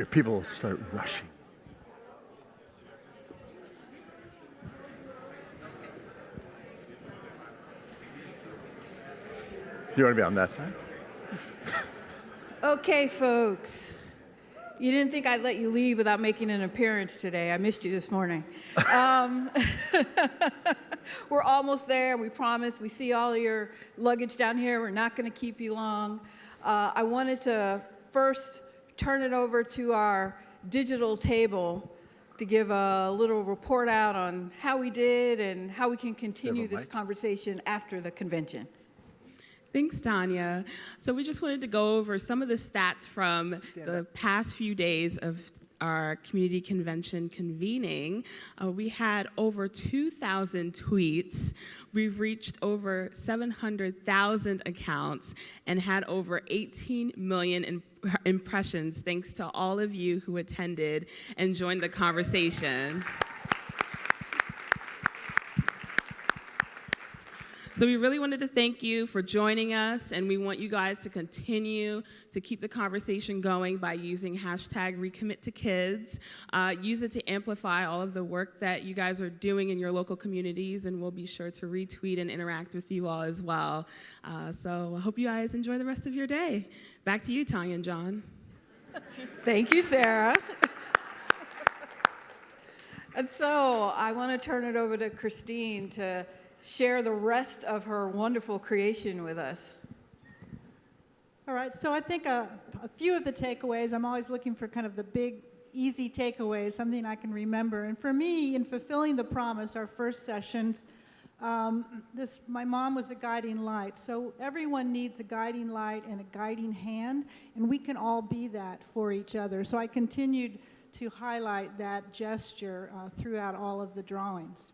People start rushing. Do you want to be on that side? Okay, folks. You didn't think I'd let you leave without making an appearance today. I missed you this morning. We're almost there, we promise. We see all of your luggage down here. We're not going to keep you long. I wanted to first turn it over to our digital table to give a little report out on how we did and how we can continue this conversation after the convention. Thanks, Tanya. So we just wanted to go over some of the stats from the past few days of our community convention convening. We had over 2,000 tweets. We've reached over 700,000 accounts and had over 18 million impressions thanks to all of you who attended and joined the conversation. So we really wanted to thank you for joining us, and we want you guys to continue to keep the conversation going by using #RecommitToKids. Use it to amplify all of the work that you guys are doing in your local communities, and we'll be sure to retweet and interact with you all as well. So I hope you guys enjoy the rest of your day. Back to you, Tanya and John. Thank you, Sarah. And so I want to turn it over to Christine to share the rest of her wonderful creation with us. All right, so I think a few of the takeaways, I'm always looking for kind of the big, easy takeaways, something I can remember. And for me, in fulfilling the promise, our first sessions, my mom was a guiding light. So everyone needs a guiding light and a guiding hand, and we can all be that for each other. So I continued to highlight that gesture throughout all of the drawings.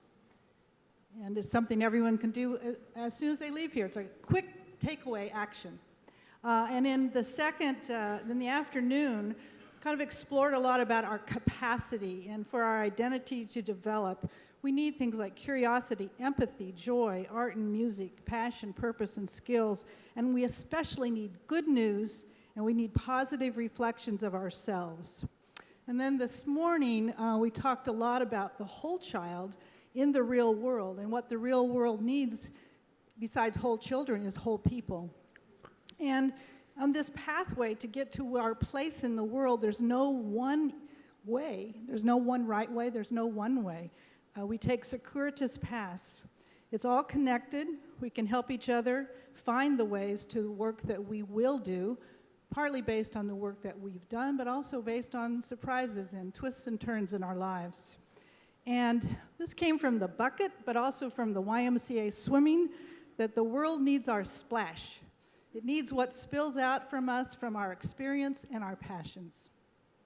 And it's something everyone can do as soon as they leave here. It's a quick takeaway action. And in the afternoon, kind of explored a lot about our capacity and for our identity to develop. We need things like curiosity, empathy, joy, art and music, passion, purpose, and skills. And we especially need good news, and we need positive reflections of ourselves. And then this morning, we talked a lot about the whole child in the real world, and what the real world needs besides whole children is whole people. And on this pathway to get to our place in the world, there's no one way, there's no one right way, there's no one way. We take circuitous paths. It's all connected. We can help each other find the ways to work that we will do, partly based on the work that we've done, but also based on surprises and twists and turns in our lives. And this came from the bucket, but also from the YMCA swimming, that the world needs our splash. It needs what spills out from us, from our experience and our passions.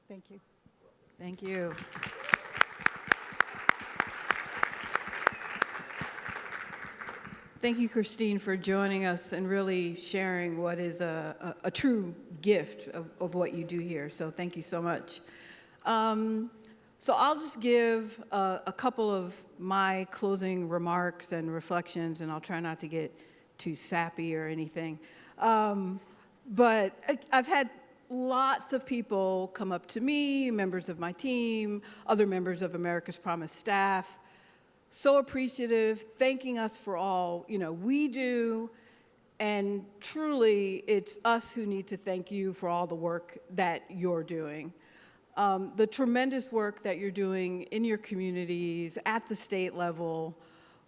Thank you. Thank you. Thank you, Christine, for joining us and really sharing what is a true gift of what you do here. So thank you so much. So I'll just give a couple of my closing remarks and reflections, and I'll try not to get too sappy or anything. But I've had lots of people come up to me, members of my team, other members of America's Promise staff, so appreciative, thanking us for all we do, and truly it's us who need to thank you for all the work that you're doing. The tremendous work that you're doing in your communities, at the state level,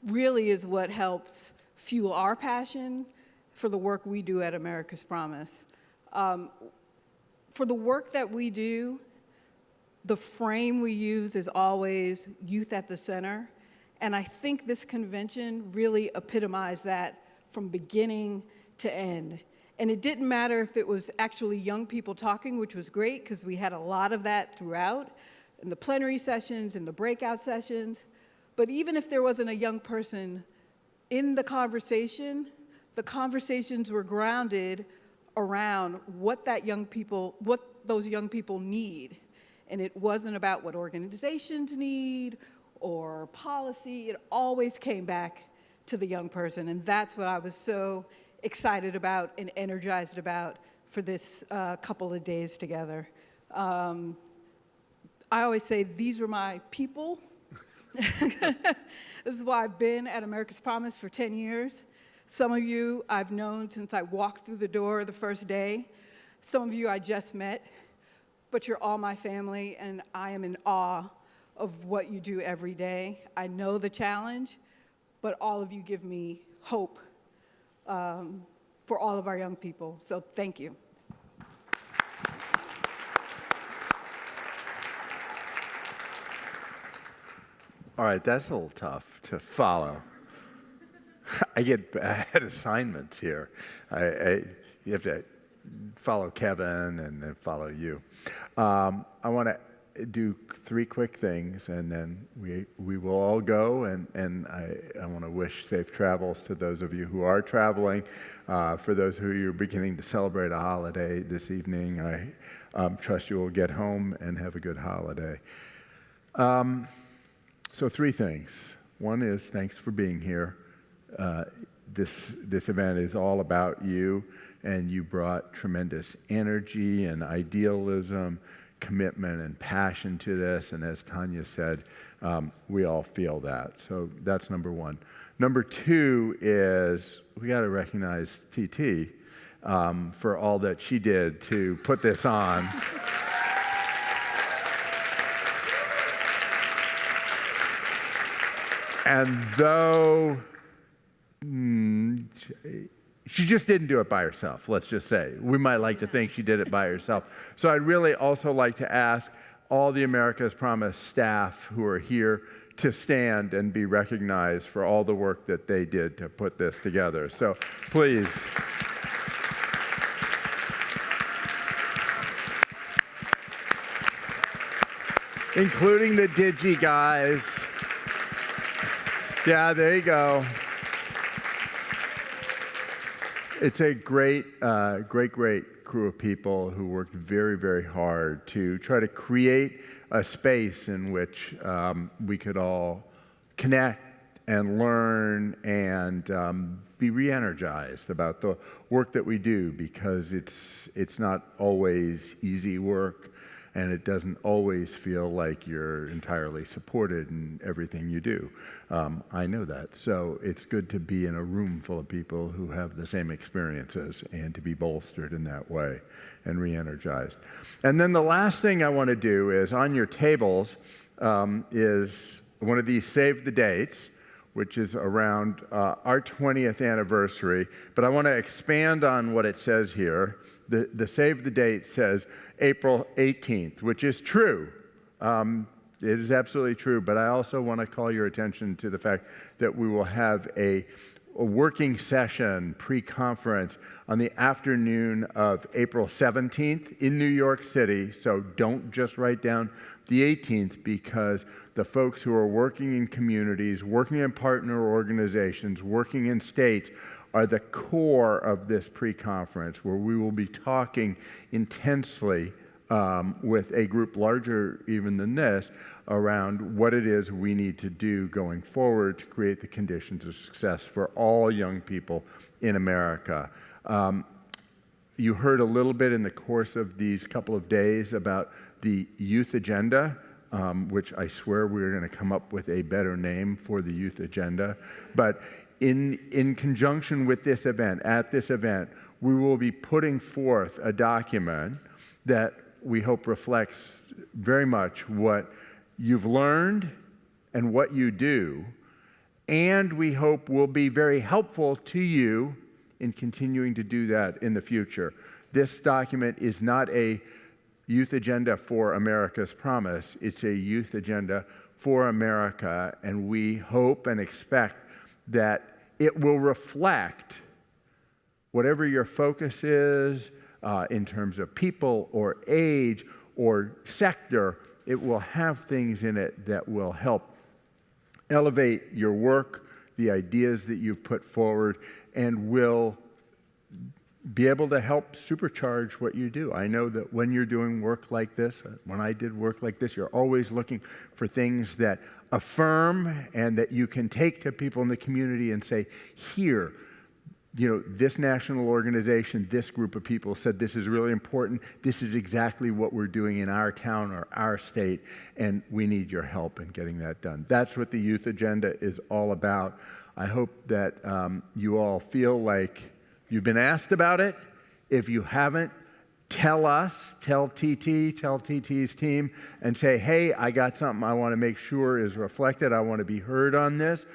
really is what helps fuel our passion for the work we do at America's Promise. For the work that we do, the frame we use is always youth at the center, and I think this convention really epitomized that from beginning to end. And it didn't matter if it was actually young people talking, which was great because we had a lot of that throughout, in the plenary sessions and the breakout sessions. But even if there wasn't a young person in the conversations were grounded around what those young people need. And it wasn't about what organizations need or policy. It always came back to the young person. And that's what I was so excited about and energized about for this couple of days together. I always say these are my people. This is why I've been at America's Promise for 10 years. Some of you I've known since I walked through the door the first day. Some of you I just met, but you're all my family, and I am in awe of what you do every day. I know the challenge, but all of you give me hope for all of our young people. So thank you. All right, that's a little tough to follow. I get bad assignments here. You have to follow Kevin and then follow you. I want to do 3 quick things, and then we will all go. And I want to wish safe travels to those of you who are traveling. For those who are beginning to celebrate a holiday this evening, I trust you will get home and have a good holiday. So 3 things. One is thanks for being here. This event is all about you, and you brought tremendous energy and idealism, commitment and passion to this. And as Tanya said, we all feel that. So that's number 1. Number 2 is we got to recognize TT for all that she did to put this on. And though she just didn't do it by herself, let's just say. We might like to think she did it by herself. So I'd really also like to ask all the America's Promise staff who are here to stand and be recognized for all the work that they did to put this together. So please. Including the Digi guys. Yeah, there you go. It's a great crew of people who worked very, very hard to try to create a space in which we could all connect and learn and be re-energized about the work that we do, because it's not always easy work. And it doesn't always feel like you're entirely supported in everything you do. I know that. So it's good to be in a room full of people who have the same experiences and to be bolstered in that way and re-energized. And then the last thing I want to do is on your tables is one of these save the dates, which is around our 20th anniversary. But I want to expand on what it says here. The save the date says April 18th, which is true. It is absolutely true, but I also want to call your attention to the fact that we will have a working session pre-conference on the afternoon of April 17th in New York City. So don't just write down the 18th, because the folks who are working in communities, working in partner organizations, working in states are the core of this pre-conference, where we will be talking intensely with a group larger even than this around what it is we need to do going forward to create the conditions of success for all young people in America. You heard a little bit in the course of these couple of days about the youth agenda, which I swear we're going to come up with a better name for the youth agenda. But in conjunction with this event, at this event, we will be putting forth a document that we hope reflects very much what you've learned and what you do, and we hope will be very helpful to you in continuing to do that in the future. This document is not a youth agenda for America's Promise. It's a youth agenda for America, and we hope and expect that it will reflect whatever your focus is in terms of people or age or sector. It will have things in it that will help elevate your work, the ideas that you've put forward, and will be able to help supercharge what you do. I know that when you're doing work like this, when I did work like this, you're always looking for things that affirm and that you can take to people in the community and say, here, this national organization, this group of people said this is really important. This is exactly what we're doing in our town or our state, and we need your help in getting that done. That's what the youth agenda is all about. I hope that you all feel like you've been asked about it. If you haven't, tell us, tell TT's team, and say, hey, I got something I want to make sure is reflected. I want to be heard on this.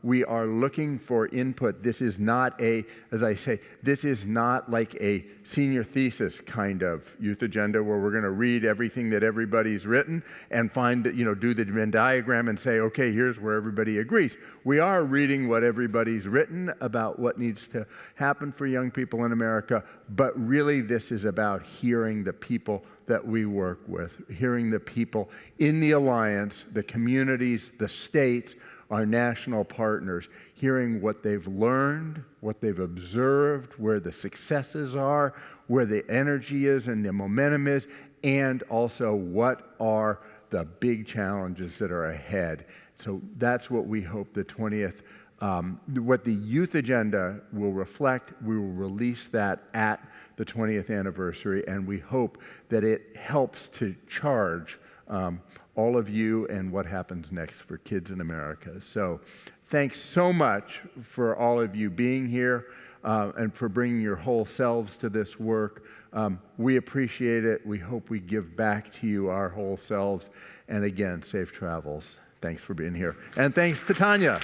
We are looking for input. This is not as I say, this is not like a senior thesis kind of youth agenda where we're going to read everything that everybody's written and do the Venn diagram and say, okay, here's where everybody agrees. We are reading what everybody's written about what needs to happen for young people in America, but really this is about hearing the people that we work with, hearing the people in the alliance, the communities, the states, our national partners, hearing what they've learned, what they've observed, where the successes are, where the energy is and the momentum is, and also what are the big challenges that are ahead. So that's what we hope the 20th, what the youth agenda will reflect. We will release that at the 20th anniversary, and we hope that it helps to charge all of you and what happens next for kids in America. So thanks so much for all of you being here and for bringing your whole selves to this work. We appreciate it. We hope we give back to you our whole selves. And again, safe travels. Thanks for being here. And thanks to Tanya.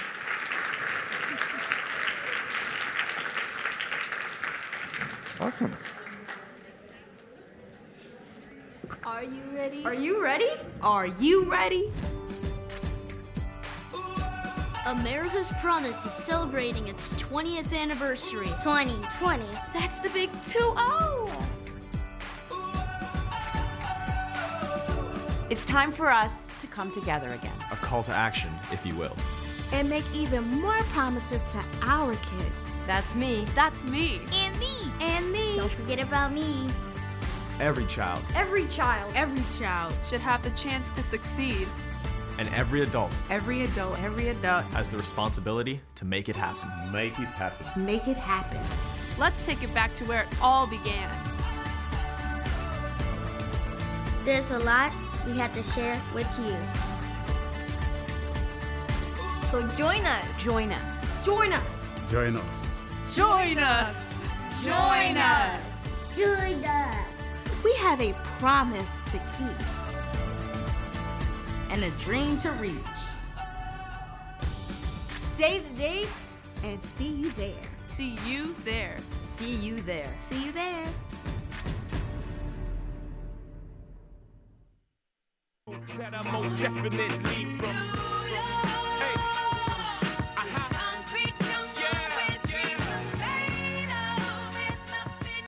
Awesome. Are you ready? Are you ready? Are you ready? America's Promise is celebrating its 20th anniversary. 2020. That's the big 2-0. It's time for us to come together again. A call to action, if you will. And make even more promises to our kids. That's me. That's me. And me. And me. Don't forget about me. Every child Every child. Every child Should have the chance to succeed. and every adult Every adult has the responsibility to make it happen. Make it happen. make it happen. Let's take it back to where it all began. There's a lot we had to share with you. So join us. Join us. Join us. Join us. Join us. Join us. Join us. We have a promise to keep. And a dream to reach. Save the date. And see you there. See you there. See you there. See you there. That I most definitely from